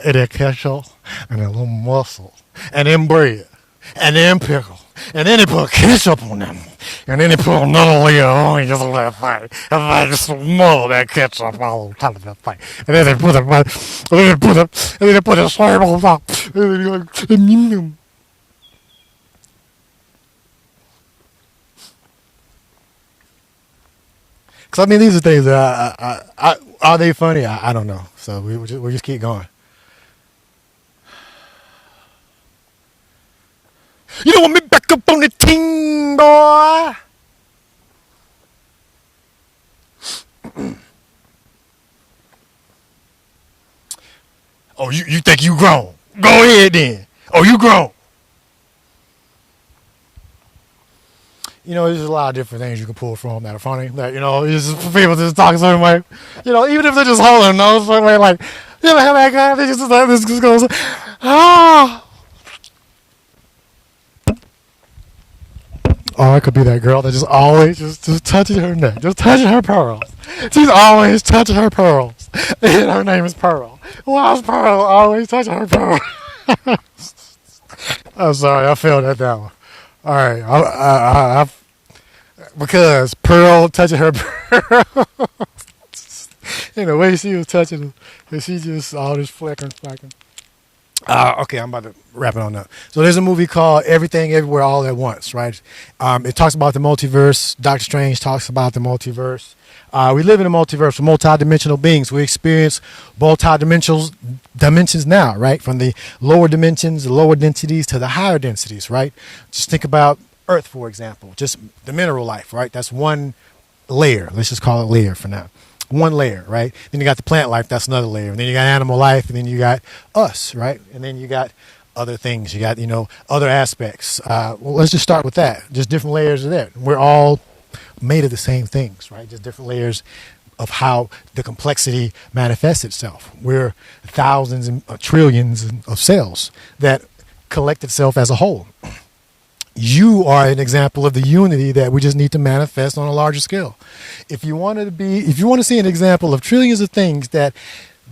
and then ketchup, and then a little mussel, and then bread, and then pickle, and then they put ketchup on them, and then they put another layer of onion just on that thing, and I just smother that ketchup all on top of that thing, and then they put a slurp on top, and then because I mean, these are things that are they funny? I don't know. So we just keep going. You don't want me back up on the team, boy. Oh, you You think you grown? Go ahead then. Oh, you grown. You know, there's a lot of different things you can pull from that are funny. That, you know, it's just for people just talk a certain way. You know, even if they're just holding those certain way, like, you ever have that guy? They just like this just goes, ah. Or it could be that girl that just always just touching her neck, just touching her pearls. She's always touching her pearls. And her name is Pearl. Why is Pearl always touching her pearl? I'm sorry, I failed at that one. All right, I because Pearl touching her pearl. And the way she was touching them, and she just all this flickering. Okay, I'm about to wrap it on up. So there's a movie called Everything Everywhere All at Once, right? It talks about the multiverse. Doctor Strange talks about the multiverse. We live in a multiverse. We're multidimensional beings. We experience dimensions now, right? From the lower dimensions, the lower densities to the higher densities, right? Just think about Earth, for example, just the mineral life, right? That's one layer. Let's just call it layer for now. One layer, right? Then you got the plant life, that's another layer. And then you got animal life, and then you got us, right? And then you got other things. You got, other aspects. Well, let's just start with that. Just different layers of that. We're all made of the same things, right? Just different layers of how the complexity manifests itself. We're thousands and trillions of cells that collect itself as a whole. You are an example of the unity that we just need to manifest on a larger scale. If you want to see an example of trillions of things that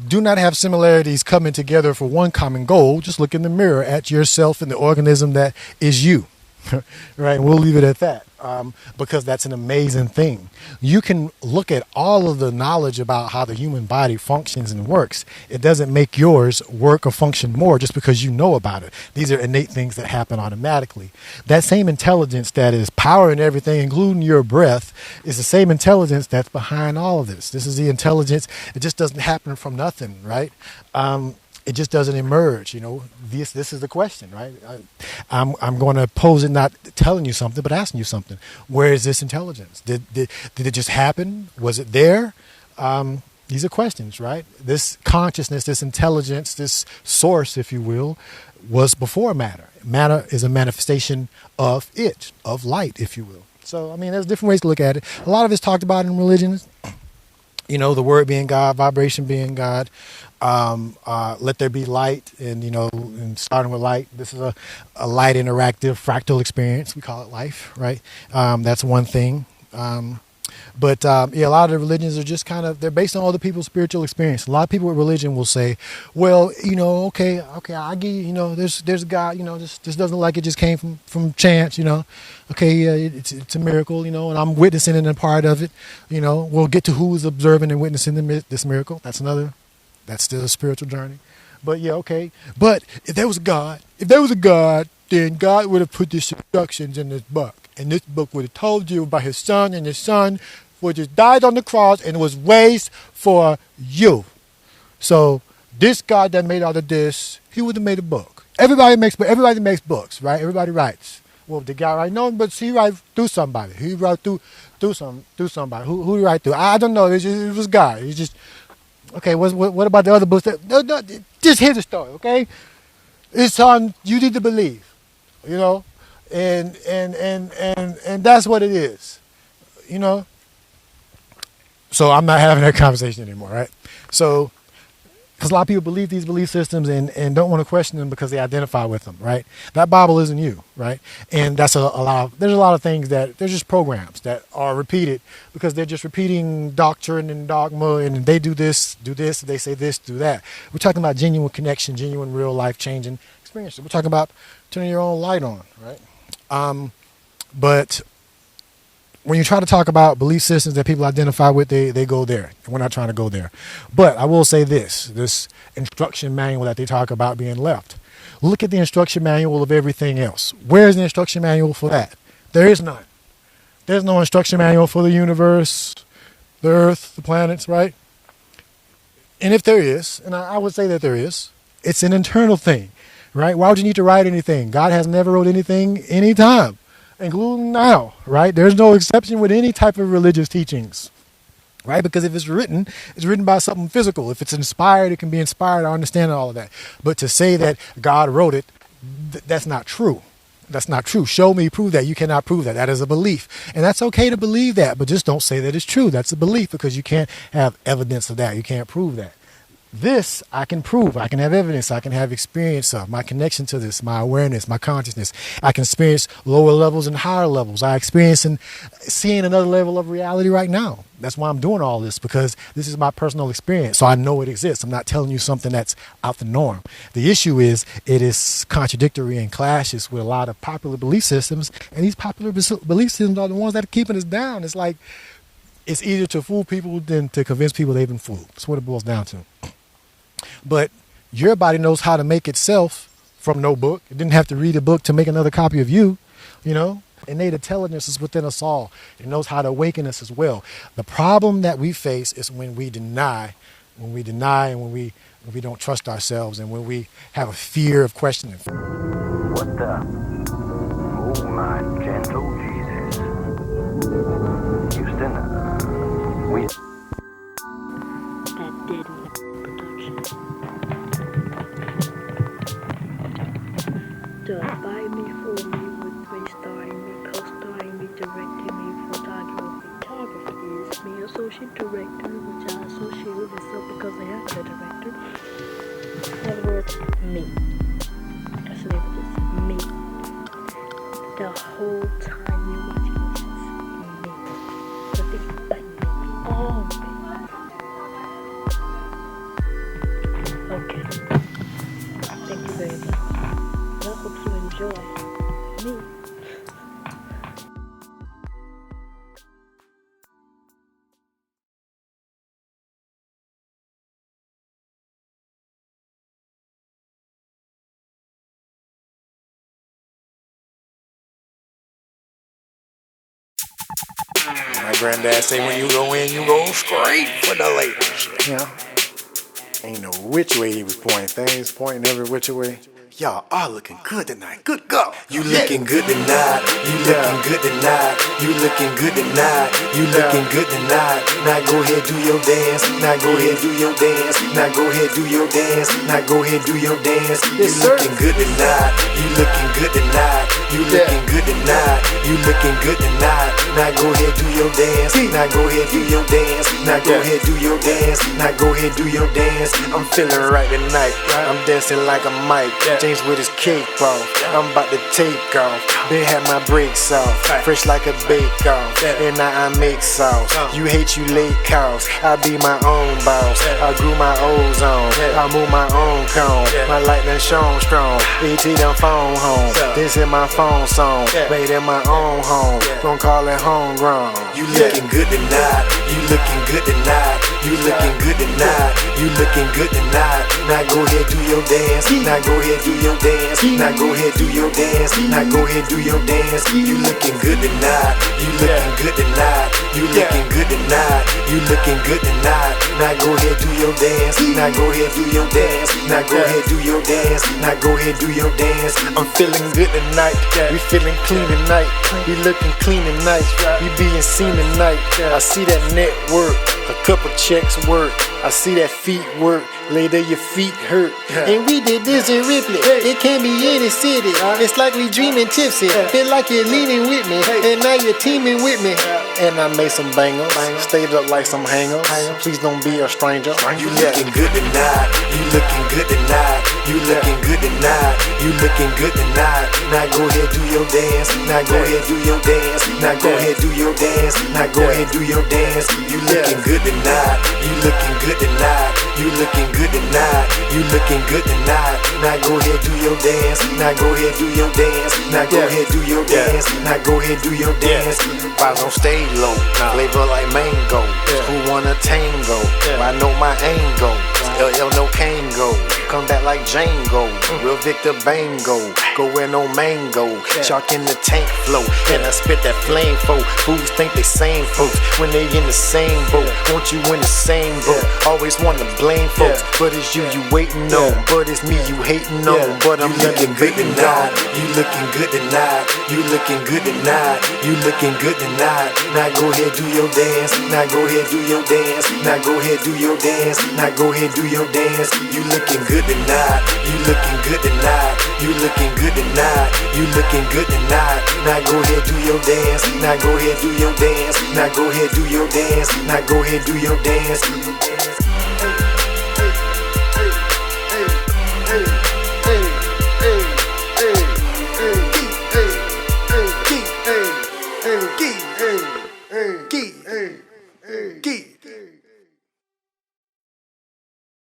do not have similarities coming together for one common goal, just look in the mirror at yourself and the organism that is you. Right? And we'll leave it at that. Because that's an amazing thing. You can look at all of the knowledge about how the human body functions and works. It doesn't make yours work or function more just because you know about it. These are innate things that happen automatically. That same intelligence that is powering everything, including your breath, is the same intelligence that's behind all of this. This is the intelligence. It just doesn't happen from nothing, right? It just doesn't emerge. This is the question, right? I'm going to pose it not telling you something, but asking you something. Where is this intelligence? Did it just happen? Was it there? These are questions, right? This consciousness, this intelligence, this source, if you will, was before matter. Matter is a manifestation of it, of light, if you will. So, there's different ways to look at it. A lot of it's talked about in religions. The word being God, vibration being God. Let there be light, and starting with light, this is a light interactive fractal experience. We call it life, right? That's one thing. But a lot of the religions are just they're based on other people's spiritual experience. A lot of people with religion will say, well, okay, I get you, there's a God, this doesn't look like it just came from chance, okay, it's a miracle, and I'm witnessing it and part of it, we'll get to who's observing and witnessing this miracle. That's still a spiritual journey. But okay. But if there was a God, then God would have put these instructions in this book. And this book would have told you about his son, and his son would have died on the cross and was raised for you. So this God that made all of this, he would have made a book. Everybody makes books, right? Everybody writes. Well, the guy write no, but he write through somebody. He wrote through somebody. Who he write through? I don't know. It was God. He just. Okay, what about the other books? No, just hear the story, okay? It's on, you need to believe, and that's what it is, So I'm not having that conversation anymore, right? So, because a lot of people believe these belief systems and don't want to question them because they identify with them, right? That Bible isn't you, right? And that's there's a lot of things that, they're just programs that are repeated because they're just repeating doctrine and dogma, and they do this, they say this, do that. We're talking about genuine connection, genuine real life changing experiences. We're talking about turning your own light on, right? But when you try to talk about belief systems that people identify with, they go there. We're not trying to go there. But I will say this instruction manual that they talk about being left. Look at the instruction manual of everything else. Where's the instruction manual for that? There is none. There's no instruction manual for the universe, the earth, the planets, right? And if there is, and I would say that there is, it's an internal thing, right? Why would you need to write anything? God has never wrote anything anytime, including now, right? There's no exception with any type of religious teachings. right? Because if it's written by something physical. If it's inspired, it can be inspired. I understand all of that. But to say that God wrote it, that's not true. That's not true. Show me, prove that. You cannot prove that. That is a belief. And that's okay to believe that, but just don't say that it's true. That's a belief because you can't have evidence of that. You can't prove that. This I can prove. I can have evidence. I can have experience of my connection to this, my awareness, my consciousness. I can experience lower levels and higher levels. I experience and seeing another level of reality right now. That's why I'm doing all this, because this is my personal experience. So I know it exists. I'm not telling you something that's out the norm. The issue is it is contradictory and clashes with a lot of popular belief systems. And these popular belief systems are the ones that are keeping us down. It's like it's easier to fool people than to convince people they've been fooled. That's what it boils down to. But your body knows how to make itself from no book. It didn't have to read a book to make another copy of you, you know. Innate intelligence is within us all. It knows how to awaken us as well. The problem that we face is when we deny and when we don't trust ourselves and when we have a fear of questioning. What the? Oh, my gentle Jesus. Houston, we... That deadly production. Done by me, for me, with me, starring me, co-starring me, directing me, photography is me, associate director, which I associate with myself because I am the director. In other words, me. That's the name of this, me. The whole time you're watching this is me. Nothing but me. All me. Okay. Thank you very much. I hope you enjoy me. My granddad say when you go in, you go straight for the ladies. You know, ain't no which way he was pointing. Things pointing every which way. Y'all are looking good tonight. Good God. You looking good tonight. You looking good tonight. You looking good tonight. You looking good tonight. Now go ahead, do your dance. Now go ahead, do your dance. Now go ahead, do your dance. Now go ahead, do your dance. You looking good tonight. You looking good tonight. You looking good tonight. You looking good tonight. Now go ahead, do your dance. Now go ahead, do your dance. Now go ahead, do your dance. Now go ahead, do your dance. I'm feeling right tonight. I'm dancing like a mic. James with his cape off. I'm about to take off. Been had my brakes off. Fresh like a bake off. And now I make sauce. You hate you late calls. I be my own boss. I grew my ozone. I move my own cone. My lightning shone strong. ET done phone home. This is my phone song. Made in my own home. Don't call it homegrown. You looking good tonight. You looking good tonight. You looking good tonight. You looking good tonight. Now go ahead, do your dance. Now go ahead, do your dance. Now go ahead, do your dance. Now go ahead, do your dance. You looking good tonight. You looking good tonight. You looking good tonight. You looking good tonight. Now go ahead, do your dance. Now go ahead, do your dance. Now go ahead, do your dance. Now go ahead, do your dance. I'm feeling good tonight. We feeling clean tonight. We looking clean tonight. We being seen tonight. I see that network. A couple checks work. I see that feet work. Later your feet hurt. And we did this in Ripley. It can't be any city. It's like we dreaming tipsy. Feel like you're leaning with me. And now you're teaming with me. And I made some bangles. Stayed up like some hangers. Please don't be a stranger. You looking good tonight. You looking good tonight. You looking good tonight. You looking good tonight. Now go ahead, do your dance. Now go ahead, do your dance. Now go ahead, do your dance. Now go ahead, do your dance. You looking good tonight. You looking good tonight. You looking good tonight. You looking good tonight. Now go ahead, do your dance. Now go ahead, do your dance. Now go ahead, do your dance. Now go ahead, do your dance. Vibes don't stay low. Flavor like mango. Who wanna tango? I know my angle. LL no Kango. come back like Django. Real Vikter Bango, going on mango. Shark in the tank flow, and I spit that flame folk. Fools think they same folks when they in the same boat. Want you in the same boat? Always wanna blame folks, but it's you waiting on. But it's me you hating on. But I'm looking good tonight. You looking good tonight. You looking good tonight. You looking good tonight. Now go ahead do your dance. Now go ahead do your dance. Now go ahead do your dance. Now go ahead do your dance. You looking good tonight. You looking good tonight. You looking good tonight. You looking good tonight. Now go ahead do your dance. Now go ahead do your dance. Now go ahead do your dance. Now go ahead do your dance.